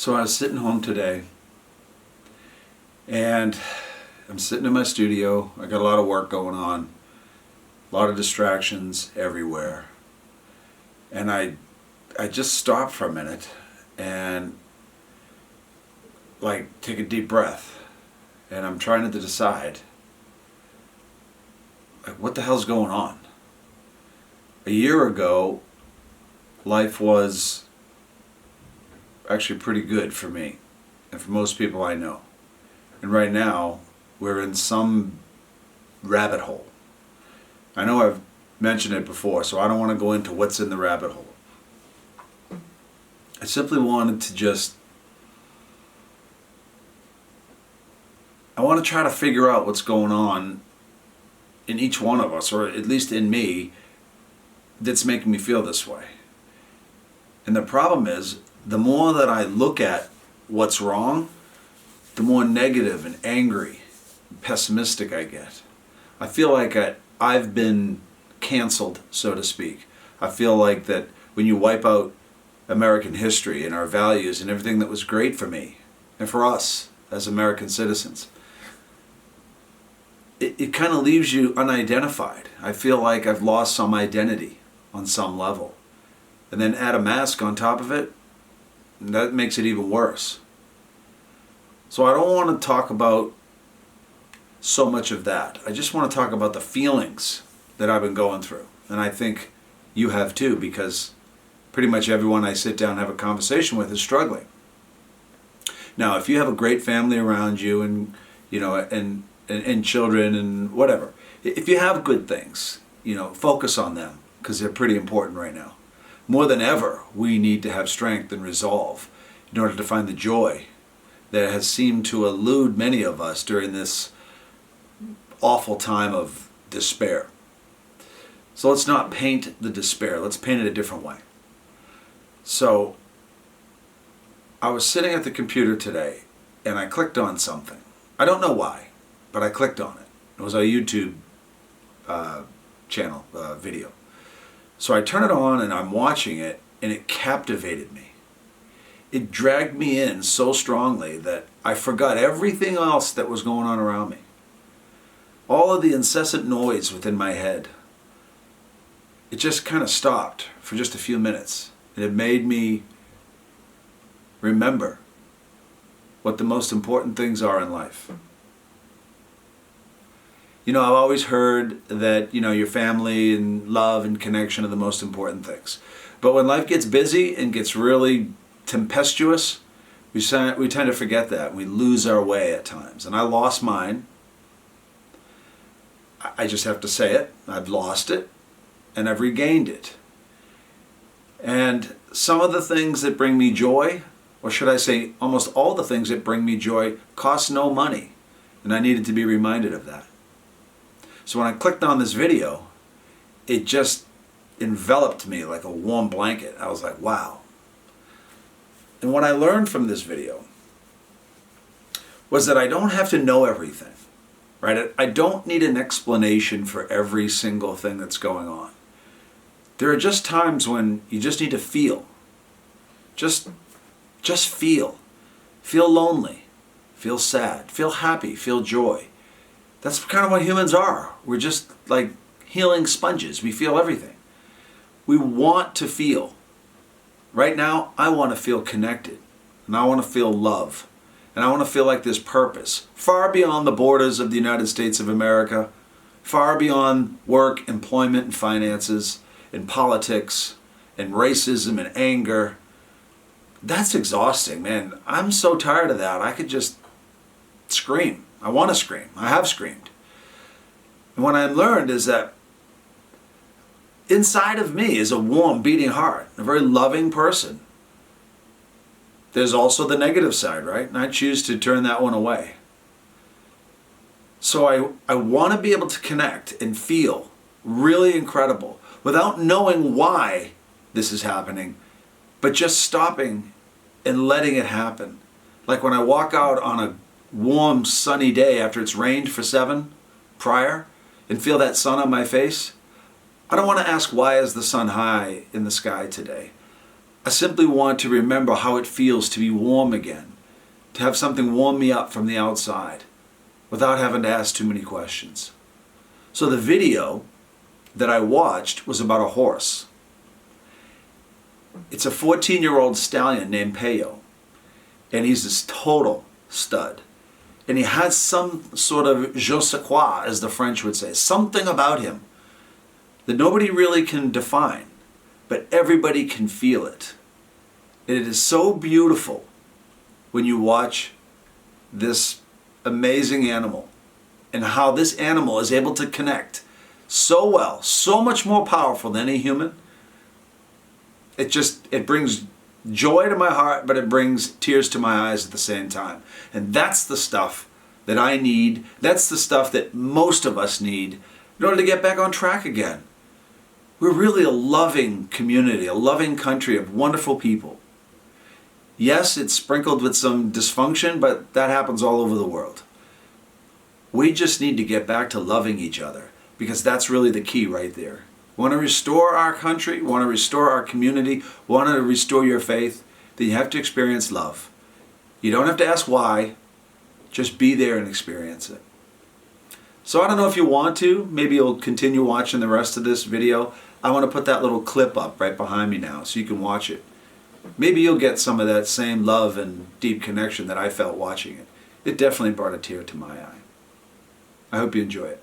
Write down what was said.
So I was sitting home today, and I'm sitting in my studio. I got a lot of work going on, a lot of distractions everywhere. And I just stopped for a minute and take a deep breath. And I'm trying to decide, what the hell's going on? A year ago, life was actually pretty good for me and for most people I know. And right now, we're in some rabbit hole. I know I've mentioned it before, so I don't want to go into what's in the rabbit hole. I simply wanted to I want to try to figure out what's going on in each one of us, or at least in me, that's making me feel this way. And the problem is, the more that I look at what's wrong, the more negative and angry and pessimistic I get. I feel like I've been canceled, so to speak. I feel like that when you wipe out American history and our values and everything that was great for me and for us as American citizens, it kind of leaves you unidentified. I feel like I've lost some identity on some level. And then add a mask on top of it, and that makes it even worse. So I don't want to talk about so much of that. I just want to talk about the feelings that I've been going through. And I think you have too, because pretty much everyone I sit down and have a conversation with is struggling. Now, if you have a great family around you and children and whatever, if you have good things, focus on them, because they're pretty important right now. More than ever, we need to have strength and resolve in order to find the joy that has seemed to elude many of us during this awful time of despair. So let's not paint the despair. Let's paint it a different way. So I was sitting at the computer today and I clicked on something. I don't know why, but I clicked on it. It was a YouTube channel video. So I turn it on and I'm watching it, and it captivated me. It dragged me in so strongly that I forgot everything else that was going on around me. All of the incessant noise within my head. It just kind of stopped for just a few minutes. And it made me remember what the most important things are in life. I've always heard that, your family and love and connection are the most important things. But when life gets busy and gets really tempestuous, we tend to forget that. We lose our way at times. And I lost mine. I just have to say it. I've lost it. And I've regained it. And some of the things that bring me joy, or should I say almost all the things that bring me joy, cost no money. And I needed to be reminded of that. So when I clicked on this video, it just enveloped me like a warm blanket. I was like, wow. And what I learned from this video was that I don't have to know everything, right? I don't need an explanation for every single thing that's going on. There are just times when you just need to feel. Just feel. Feel lonely. Feel sad. Feel happy. Feel joy. That's kind of what humans are. We're just like healing sponges. We feel everything. We want to feel. Right now, I want to feel connected. And I want to feel love. And I want to feel like there's purpose. Far beyond the borders of the United States of America. Far beyond work, employment, and finances, and politics, and racism, and anger. That's exhausting, man. I'm so tired of that. I could just scream. I want to scream. I have screamed. And what I learned is that inside of me is a warm, beating heart, a very loving person. There's also the negative side, right? And I choose to turn that one away. So I want to be able to connect and feel really incredible without knowing why this is happening, but just stopping and letting it happen. Like when I walk out on a warm, sunny day after it's rained for 7 prior and feel that sun on my face, I don't want to ask, why is the sun high in the sky today? I simply want to remember how it feels to be warm again, to have something warm me up from the outside without having to ask too many questions. So the video that I watched was about a horse. It's a 14-year-old stallion named Peyo, and he's this total stud. And he has some sort of je sais quoi, as the French would say, something about him that nobody really can define, but everybody can feel it. And it is so beautiful when you watch this amazing animal and how this animal is able to connect so well, so much more powerful than any human. It brings joy to my heart, but it brings tears to my eyes at the same time. And that's the stuff that I need. That's the stuff that most of us need in order to get back on track again. We're really a loving community, a loving country of wonderful people. Yes, it's sprinkled with some dysfunction, but that happens all over the world. We just need to get back to loving each other, because that's really the key right there. Want to restore our country, want to restore our community, want to restore your faith, then you have to experience love. You don't have to ask why, just be there and experience it. So I don't know if you want to, maybe you'll continue watching the rest of this video. I want to put that little clip up right behind me now so you can watch it. Maybe you'll get some of that same love and deep connection that I felt watching it. It definitely brought a tear to my eye. I hope you enjoy it.